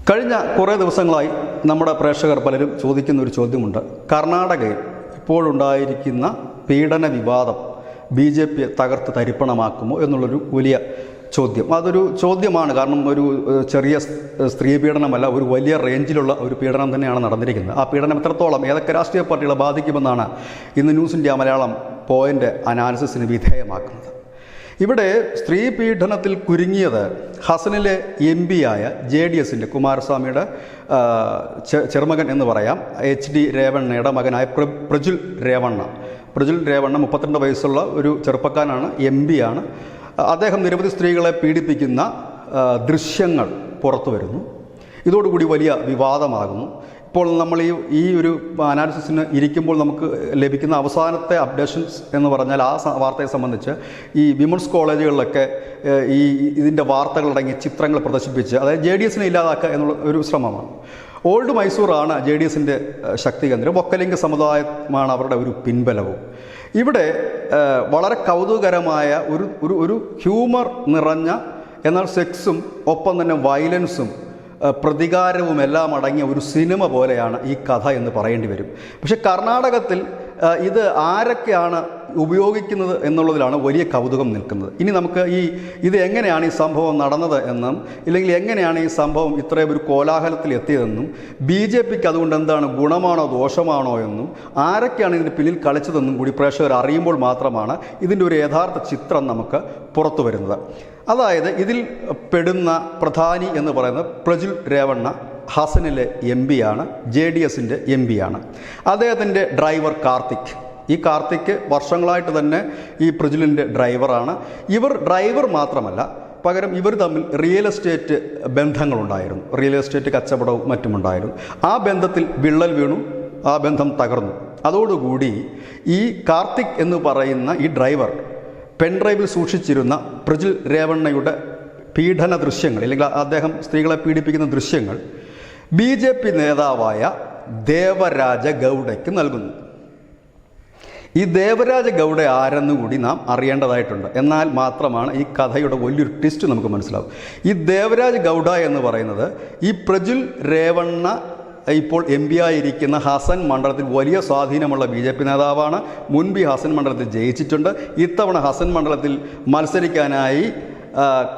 കഴിഞ്ഞ കുറേ ദിവസങ്ങളായി നമ്മുടെ പ്രേക്ഷകർ പലരും ചോദിക്കുന്ന ഒരു ചോദ്യമുണ്ട്. കർണാടകയിൽ ഇപ്പോഴുണ്ടായിരിക്കുന്ന പീഡന വിവാദം BJP തകർത്ത് തരിപ്പണമാക്കുമോ എന്നുള്ളൊരു വലിയ ചോദ്യം. അതൊരു ചോദ്യമാണ്. കാരണം ഒരു ചെറിയ സ്ത്രീ പീഡനമല്ല, ഒരു വലിയ റേഞ്ചിലുള്ള ഒരു പീഡനം തന്നെയാണ് നടന്നിരിക്കുന്നത്. ആ പീഡനം എത്രത്തോളം ഏതൊക്കെ രാഷ്ട്രീയ പാർട്ടികളെ ബാധിക്കുമെന്നാണ് ഇന്ന് ന്യൂസ് ഇന്ത്യ മലയാളം പോയിൻ്റ് അനാലിസിസിന് വിധേയമാക്കുന്നത്. ഇവിടെ സ്ത്രീ പീഡനത്തിൽ കുരുങ്ങിയത് ഹസനിലെ MP ആയ JDSൻ്റെ കുമാരസ്വാമിയുടെ ചെറുമകൻ എന്ന് പറയാം, HD രേവണ്ണയുടെ മകനായ പ്രജുൽ രേവണ്ണ. 32 വയസ്സുള്ള ഒരു ചെറുപ്പക്കാരനാണ്, MP ആണ്. അദ്ദേഹം നിരവധി സ്ത്രീകളെ പീഡിപ്പിക്കുന്ന ദൃശ്യങ്ങൾ പുറത്തു വരുന്നു. ഇതോടുകൂടി വലിയ വിവാദമാകുന്നു. ഇപ്പോൾ നമ്മൾ ഈ ഒരു അനാലിസിസിന് ഇരിക്കുമ്പോൾ നമുക്ക് ലഭിക്കുന്ന അവസാനത്തെ അപ്ഡേഷൻസ് എന്ന് പറഞ്ഞാൽ ആ വാർത്തയെ സംബന്ധിച്ച് ഈ വിമൻസ് കോളേജുകളിലൊക്കെ ഇതിൻ്റെ വാർത്തകളടങ്ങിയ ചിത്രങ്ങൾ പ്രദർശിപ്പിച്ച്, അതായത് JDSനെ ഇല്ലാതാക്കുക എന്നുള്ള ഒരു ശ്രമമാണ്. ഓൾഡ് മൈസൂറാണ് JDSൻ്റെ ശക്തി കേന്ദ്രം. ഒക്കലിംഗ സമുദായമാണ് അവരുടെ ഒരു പിൻബലവും. ഇവിടെ വളരെ കൗതുകകരമായ ഒരു ഹ്യൂമർ നിറഞ്ഞ, എന്നാൽ സെക്സും ഒപ്പം തന്നെ വയലൻസും പ്രതികാരവും എല്ലാം അടങ്ങിയ ഒരു സിനിമ പോലെയാണ് ഈ കഥ എന്ന് പറയേണ്ടി വരും. പക്ഷേ കർണാടകത്തിൽ ഇത് ആരൊക്കെയാണ് ഉപയോഗിക്കുന്നത് എന്നുള്ളതിലാണ് വലിയ കൗതുകം നിൽക്കുന്നത്. ഇനി നമുക്ക് ഇത് എങ്ങനെയാണ് ഈ സംഭവം നടന്നത് എന്നും, ഇല്ലെങ്കിൽ എങ്ങനെയാണ് ഈ സംഭവം ഇത്രയും ഒരു കോലാഹലത്തിൽ എത്തിയതെന്നും, BJPക്ക് അതുകൊണ്ട് എന്താണ് ഗുണമാണോ ദോഷമാണോ എന്നും, ആരൊക്കെയാണ് ഇതിന് പിന്നിൽ കളിച്ചതെന്നും കൂടി പ്രേക്ഷകർ അറിയുമ്പോൾ മാത്രമാണ് ഇതിൻ്റെ ഒരു യഥാർത്ഥ ചിത്രം നമുക്ക് പുറത്തു വരുന്നത്. അതായത് ഇതിൽ പെടുന്ന പ്രധാനി എന്ന് പറയുന്നത് പ്രജുൽ രേവണ്ണ, ഹസനിലെ MP ആണ്, JDSൻ്റെ MP ആണ്. അദ്ദേഹത്തിൻ്റെ ഡ്രൈവർ കാർത്തിക്. ഈ കാർത്തിക് വർഷങ്ങളായിട്ട് തന്നെ ഈ പ്രജുലിൻ്റെ ഡ്രൈവറാണ്. ഇവർ ഡ്രൈവർ മാത്രമല്ല, പകരം ഇവർ തമ്മിൽ റിയൽ എസ്റ്റേറ്റ് ബന്ധങ്ങളുണ്ടായിരുന്നു. റിയൽ എസ്റ്റേറ്റ് കച്ചവടവും മറ്റുമുണ്ടായിരുന്നു. ആ ബന്ധത്തിൽ വിള്ളൽ വീണു, ആ ബന്ധം തകർന്നു. അതോടുകൂടി ഈ കാർത്തിക് എന്ന് പറയുന്ന ഈ ഡ്രൈവർ പെൻഡ്രൈവിൽ സൂക്ഷിച്ചിരുന്ന പ്രജുൽ രേവണ്ണയുടെ പീഡന ദൃശ്യങ്ങൾ, അല്ലെങ്കിൽ അദ്ദേഹം സ്ത്രീകളെ പീഡിപ്പിക്കുന്ന ദൃശ്യങ്ങൾ BJP നേതാവായ ദേവരാജ ഗൗഡയ്ക്ക് നൽകുന്നു. ഈ ദേവരാജ ഗൗഡ ആരെന്നുകൂടി നാം അറിയേണ്ടതായിട്ടുണ്ട്. എന്നാൽ മാത്രമാണ് ഈ കഥയുടെ വലിയൊരു ട്വിസ്റ്റ് നമുക്ക് മനസ്സിലാവും. ഈ ദേവരാജ ഗൗഡ എന്ന് പറയുന്നത് ഈ പ്രജുൽ രേവണ്ണ ഇപ്പോൾ MP ആയിരിക്കുന്ന ഹസൻ മണ്ഡലത്തിൽ വലിയ സ്വാധീനമുള്ള BJP നേതാവാണ്. മുൻപ് ഹസൻ മണ്ഡലത്തിൽ ജയിച്ചിട്ടുണ്ട്. ഇത്തവണ ഹസൻ മണ്ഡലത്തിൽ മത്സരിക്കാനായി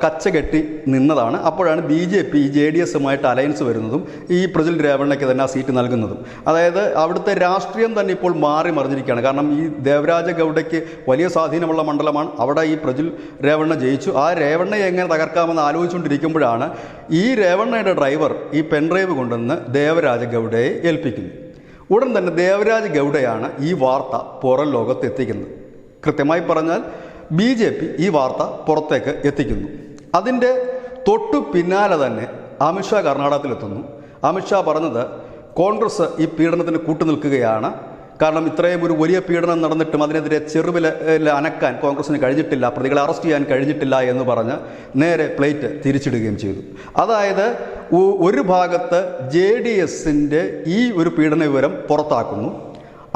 കച്ചകെട്ടി നിന്നതാണ്. അപ്പോഴാണ് BJP ഈ JDSുമായിട്ട് അലയൻസ് വരുന്നതും ഈ പ്രജുൽ രേവണ്ണയ്ക്ക് തന്നെ ആ സീറ്റ് നൽകുന്നതും. അതായത് അവിടുത്തെ രാഷ്ട്രീയം തന്നെ ഇപ്പോൾ മാറി മറിഞ്ഞിരിക്കുകയാണ്. കാരണം ഈ ദേവരാജ ഗൗഡയ്ക്ക് വലിയ സ്വാധീനമുള്ള മണ്ഡലമാണ്. അവിടെ ഈ പ്രജുൽ രേവണ്ണ ജയിച്ചു. ആ രേവണ്ണയെ എങ്ങനെ തകർക്കാമെന്ന് ആലോചിച്ചുകൊണ്ടിരിക്കുമ്പോഴാണ് ഈ രേവണ്ണയുടെ ഡ്രൈവർ ഈ പെൻഡ്രൈവ് കൊണ്ടുവന്ന് ദേവരാജ ഗൗഡയെ ഏൽപ്പിക്കുന്നു. ഉടൻ തന്നെ ദേവരാജ ഗൗഡയാണ് ഈ വാർത്ത പുറം ലോകത്ത് എത്തിക്കുന്നത്. കൃത്യമായി പറഞ്ഞാൽ BJP ഈ വാർത്ത പുറത്തേക്ക് എത്തിക്കുന്നു. അതിൻ്റെ തൊട്ടു പിന്നാലെ തന്നെ അമിത്ഷാ കർണാടകത്തിലെത്തുന്നു. അമിത്ഷാ പറഞ്ഞത് കോൺഗ്രസ് ഈ പീഡനത്തിന് കൂട്ടുനിൽക്കുകയാണ്. കാരണം ഇത്രയും ഒരു വലിയ പീഡനം നടന്നിട്ടും അതിനെതിരെ ചെറുവില അനക്കാൻ കോൺഗ്രസിന് കഴിഞ്ഞിട്ടില്ല, പ്രതികളെ അറസ്റ്റ് ചെയ്യാൻ കഴിഞ്ഞിട്ടില്ല എന്ന് പറഞ്ഞ് നേരെ പ്ലേറ്റ് തിരിച്ചിടുകയും ചെയ്തു. അതായത് ഒരു ഭാഗത്ത് JDSൻ്റെ ഈ ഒരു പീഡന വിവരം പുറത്താക്കുന്നു,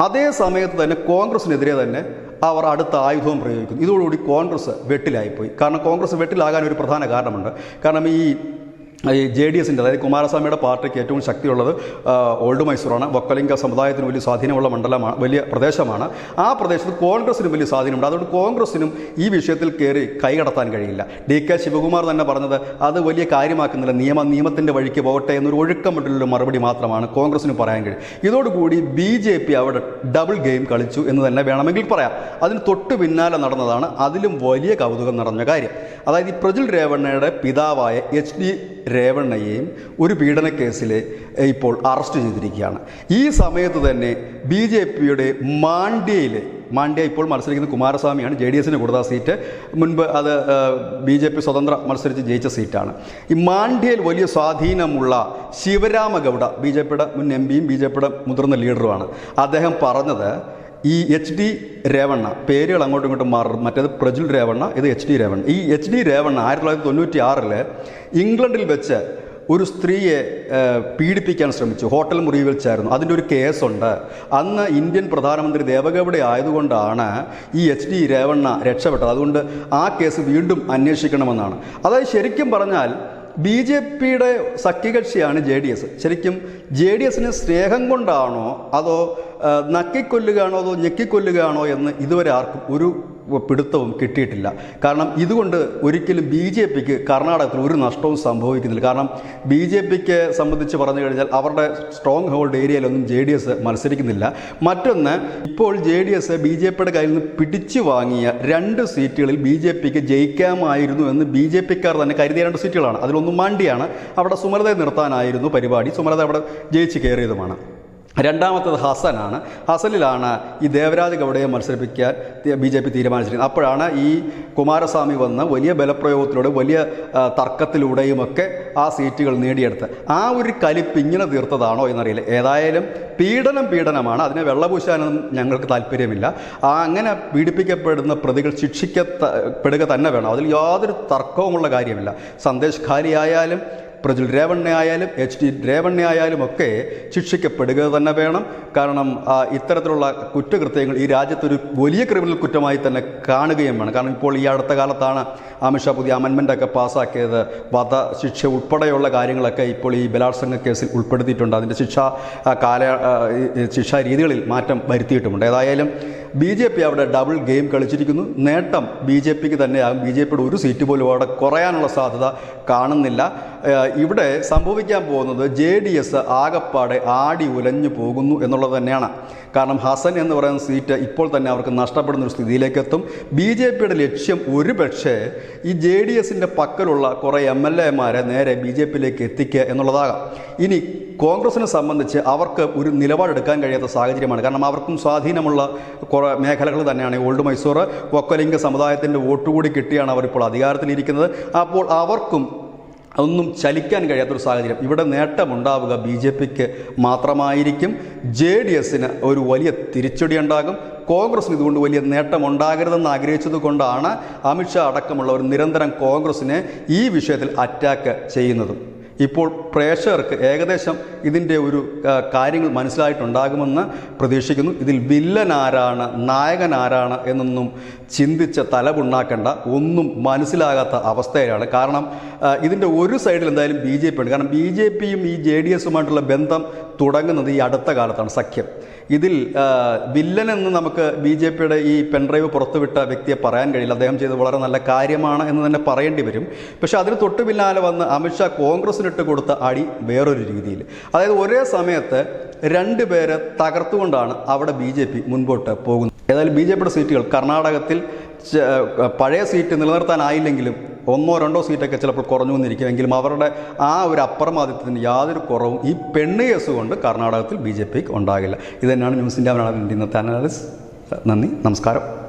അതേ സമയത്ത് തന്നെ കോൺഗ്രസിനെതിരെ തന്നെ അവർ അടുത്ത ആയുധവും പ്രയോഗിക്കുന്നു. ഇതോടുകൂടി കോൺഗ്രസ് വെട്ടിലായിപ്പോയി. കാരണം കോൺഗ്രസ് വെട്ടിലാകാൻ ഒരു പ്രധാന കാരണമുണ്ട്. കാരണം ഈ JDSൻ്റെ, അതായത് കുമാരസ്വാമിയുടെ പാർട്ടിക്ക് ഏറ്റവും ശക്തിയുള്ളത് ഓൾഡ് മൈസൂറാണ്. ഒക്കലിംഗ സമുദായത്തിന് വലിയ സ്വാധീനമുള്ള മണ്ഡലമാണ്, വലിയ പ്രദേശമാണ്. ആ പ്രദേശത്ത് കോൺഗ്രസിനും വലിയ സ്വാധീനമുണ്ട്. അതുകൊണ്ട് കോൺഗ്രസിനും ഈ വിഷയത്തിൽ കയറി കൈകടത്താൻ കഴിയില്ല. DK ശിവകുമാർ തന്നെ പറഞ്ഞത് അത് വലിയ കാര്യമാക്കുന്നില്ല, നിയമത്തിൻ്റെ വഴിക്ക് പോകട്ടെ എന്നൊരു ഒഴുക്കമിട്ടുള്ള മറുപടി മാത്രമാണ് കോൺഗ്രസിന് പറയാൻ കഴിയും. ഇതോടുകൂടി BJP അവിടെ ഡബിൾ ഗെയിം കളിച്ചു എന്ന് തന്നെ വേണമെങ്കിൽ പറയാം. അതിന് തൊട്ട് പിന്നാലെ നടന്നതാണ് അതിലും വലിയ കൗതുകം നിറഞ്ഞ കാര്യം. അതായത് ഈ പ്രജുൽ രേവണ്ണയുടെ പിതാവായ HD രേവണ്ണയെയും ഒരു പീഡന കേസിൽ ഇപ്പോൾ അറസ്റ്റ് ചെയ്തിരിക്കുകയാണ്. ഈ സമയത്ത് തന്നെ BJPയുടെ മാണ്ഡ്യ ഇപ്പോൾ മത്സരിക്കുന്ന കുമാരസ്വാമിയാണ്. JDSന് കൊടുത്ത സീറ്റ്. മുൻപ് അത് BJP സ്വതന്ത്ര മത്സരിച്ച് ജയിച്ച സീറ്റാണ്. ഈ മാണ്ഡ്യയിൽ വലിയ സ്വാധീനമുള്ള ശിവരാമ ഗൗഡ, BJPയുടെ മുൻ MPയും BJPയുടെ മുതിർന്ന ലീഡറുമാണ്. അദ്ദേഹം പറഞ്ഞത് ഈ HD രേവണ്ണ, പേരുകൾ അങ്ങോട്ടും ഇങ്ങോട്ടും മാറും, മറ്റേത് പ്രജുൽ രേവണ്ണ, ഇത് HD രേവണ്ണ. ഈ HD രേവണ്ണ 1996 ഇംഗ്ലണ്ടിൽ വെച്ച് ഒരു സ്ത്രീയെ പീഡിപ്പിക്കാൻ ശ്രമിച്ചു. ഹോട്ടൽ മുറിയിൽ വെച്ചായിരുന്നു. അതിൻ്റെ ഒരു കേസുണ്ട്. അന്ന് ഇന്ത്യൻ പ്രധാനമന്ത്രി ദേവഗൗഡ ആയതുകൊണ്ടാണ് ഈ HD രേവണ്ണ രക്ഷപ്പെട്ടത്. അതുകൊണ്ട് ആ കേസ് വീണ്ടും അന്വേഷിക്കണമെന്നാണ്. അതായത് ശരിക്കും പറഞ്ഞാൽ BJPയുടെ സഖ്യകക്ഷിയാണ് JDS. ശരിക്കും JDSന് സ്നേഹം കൊണ്ടാണോ അതോ നക്കിക്കൊല്ലുകയാണോ അതോ ഞെക്കിക്കൊല്ലുകയാണോ എന്ന് ഇതുവരെ ആർക്കും ഒരു പിടുത്തവും കിട്ടിയിട്ടില്ല. കാരണം ഇതുകൊണ്ട് ഒരിക്കലും BJPക്ക് കർണാടകത്തിൽ ഒരു നഷ്ടവും സംഭവിക്കുന്നില്ല. കാരണം BJPക്ക് സംബന്ധിച്ച് പറഞ്ഞു കഴിഞ്ഞാൽ അവരുടെ സ്ട്രോങ് ഹോൾഡ് ഏരിയയിലൊന്നും JDS മത്സരിക്കുന്നില്ല. മറ്റൊന്ന്, ഇപ്പോൾ JDS BJPയുടെ കയ്യിൽ നിന്ന് പിടിച്ചു വാങ്ങിയ 2 സീറ്റുകളിൽ BJPക്ക് ജയിക്കാമായിരുന്നു എന്ന് BJPക്കാർ തന്നെ കരുതിയ 2 സീറ്റുകളാണ്. അതിലൊന്നും മാണ്ടിയാണ്. അവിടെ സുമലതയെ നിർത്താനായിരുന്നു പരിപാടി. സുമലത അവിടെ ജയിച്ച് കയറിയതുമാണ്. രണ്ടാമത്തത് ഹസനാണ്. ഹസനിലാണ് ഈ ദേവരാജ് ഗൗഡയെ മത്സരിപ്പിക്കാൻ BJP തീരുമാനിച്ചിരിക്കുന്നത്. അപ്പോഴാണ് ഈ കുമാരസ്വാമി വന്ന് വലിയ ബലപ്രയോഗത്തിലൂടെ വലിയ തർക്കത്തിലൂടെയുമൊക്കെ ആ സീറ്റുകൾ നേടിയെടുത്ത് ആ ഒരു കലിപ്പ് ഇങ്ങനെ തീർത്തതാണോ എന്നറിയില്ല. ഏതായാലും പീഡനമാണ്. അതിനെ വെള്ളപൂശാനൊന്നും ഞങ്ങൾക്ക് താല്പര്യമില്ല. അങ്ങനെ പീഡിപ്പിക്കപ്പെടുന്ന പ്രതികൾ ശിക്ഷിക്കപ്പെടുക തന്നെ വേണം. അതിൽ യാതൊരു തർക്കവുമുള്ള കാര്യമില്ല. സന്ദേശ് ഖാലി ആയാലും പ്രജ്വൽ രേവണ്ണ ആയാലും HD രേവണ്ണ ആയാലും ഒക്കെ ശിക്ഷിക്കപ്പെടുക തന്നെ വേണം. കാരണം ഇത്തരത്തിലുള്ള കുറ്റകൃത്യങ്ങൾ ഈ രാജ്യത്തൊരു വലിയ ക്രിമിനൽ കുറ്റമായി തന്നെ കാണുകയും വേണം. കാരണം ഇപ്പോൾ ഈ അടുത്ത കാലത്താണ് അമിത്ഷാ പുതിയ അമെൻമെൻ്റൊക്കെ പാസ്സാക്കിയത്. വധശിക്ഷ ഉൾപ്പെടെയുള്ള കാര്യങ്ങളൊക്കെ ഇപ്പോൾ ഈ ബലാത്സംഗ കേസിൽ ഉൾപ്പെടുത്തിയിട്ടുണ്ട്. അതിൻ്റെ ശിക്ഷാ രീതികളിൽ മാറ്റം വരുത്തിയിട്ടുമുണ്ട്. ഏതായാലും BJP അവിടെ ഡബിൾ ഗെയിം കളിച്ചിരിക്കുന്നു. നേട്ടം BJPക്ക് തന്നെയാകും. BJPയുടെ ഒരു സീറ്റ് പോലും അവിടെ കുറയാനുള്ള സാധ്യത കാണുന്നില്ല. ഇവിടെ സംഭവിക്കാൻ പോകുന്നത് JDS ആകപ്പാടെ ആടി ഉലഞ്ഞു പോകുന്നു എന്നുള്ളത് തന്നെയാണ്. കാരണം ഹസൻ എന്ന് പറയുന്ന സീറ്റ് ഇപ്പോൾ തന്നെ അവർക്ക് നഷ്ടപ്പെടുന്ന ഒരു സ്ഥിതിയിലേക്ക് എത്തും. BJPയുടെ ലക്ഷ്യം ഒരു പക്ഷേ ഈ JDSൻ്റെ പക്കലുള്ള കുറേ MLAമാരെ നേരെ BJPയിലേക്ക് എത്തിക്കുക എന്നുള്ളതാകാം. ഇനി കോൺഗ്രസിനെ സംബന്ധിച്ച് അവർക്ക് ഒരു നിലപാടെടുക്കാൻ കഴിയാത്ത സാഹചര്യമാണ്. കാരണം അവർക്കും സ്വാധീനമുള്ള കുറേ മേഖലകൾ തന്നെയാണ്. ഓൾഡ് മൈസൂർ ഒക്കലിംഗ സമുദായത്തിൻ്റെ വോട്ട് കൂടി കിട്ടിയാണ് അവരിപ്പോൾ അധികാരത്തിലിരിക്കുന്നത്. അപ്പോൾ അവർക്കും ഒന്നും ചലിക്കാൻ കഴിയാത്തൊരു സാഹചര്യം. ഇവിടെ നേട്ടമുണ്ടാവുക BJPക്ക് മാത്രമായിരിക്കും. JDSന് ഒരു വലിയ തിരിച്ചടി ഉണ്ടാകും. കോൺഗ്രസിന് ഇതുകൊണ്ട് വലിയ നേട്ടമുണ്ടാകരുതെന്ന് ആഗ്രഹിച്ചത് കൊണ്ടാണ് അമിത്ഷാ അടക്കമുള്ളവർ നിരന്തരം കോൺഗ്രസിനെ ഈ വിഷയത്തിൽ അറ്റാക്ക് ചെയ്യുന്നതും. ഇപ്പോൾ പ്രേക്ഷകർക്ക് ഏകദേശം ഇതിൻ്റെ ഒരു കാര്യങ്ങൾ മനസ്സിലായിട്ടുണ്ടാകുമെന്ന് പ്രതീക്ഷിക്കുന്നു. ഇതിൽ വില്ലൻ ആരാണ് നായകൻ ആരാണ് എന്നൊന്നും ചിന്തിച്ച് തലപുണ്ണാക്കേണ്ട, ഒന്നും അവസ്ഥയിലാണ്. കാരണം ഇതിൻ്റെ ഒരു സൈഡിൽ എന്തായാലും BJP ഉണ്ട്. കാരണം BJPയും ഈ JDSുമായിട്ടുള്ള ബന്ധം തുടങ്ങുന്നത് ഈ അടുത്ത കാലത്താണ്, സഖ്യം. ഇതിൽ വില്ലൻ എന്ന് നമുക്ക് BJPയുടെ ഈ പെൻഡ്രൈവ് പുറത്തുവിട്ട വ്യക്തിയെ പറയാൻ കഴിയില്ല. അദ്ദേഹം ചെയ്തത് വളരെ നല്ല കാര്യമാണ് എന്ന് തന്നെ പറയേണ്ടി വരും. പക്ഷേ അതിന് തൊട്ടു പിന്നാലെ വന്ന് അമിത്ഷാ കോൺഗ്രസിനിട്ട് കൊടുത്ത അടി വേറൊരു രീതിയിൽ. അതായത് ഒരേ സമയത്ത് 2 പേരെ തകർത്തുകൊണ്ടാണ് അവിടെ BJP മുൻപോട്ട് പോകുന്നത്. ഏതായാലും BJPയുടെ സീറ്റുകൾ കർണാടകത്തിൽ പഴയ സീറ്റ് നിലനിർത്താനായില്ലെങ്കിലും 1-2 സീറ്റൊക്കെ ചിലപ്പോൾ കുറഞ്ഞു വന്നിരിക്കുമെങ്കിലും അവരുടെ ആ ഒരു അപ്രമാദിത്വത്തിന് യാതൊരു കുറവും ഈ പെണ്ണ് കേസ് കൊണ്ട് കർണാടകത്തിൽ BJPക്ക് ഉണ്ടാകില്ല. ഇത് തന്നെയാണ് ന്യൂസ് ഇന്ത്യ ഇന്നത്തെ അനാലിസിസ്. നന്ദി, നമസ്കാരം.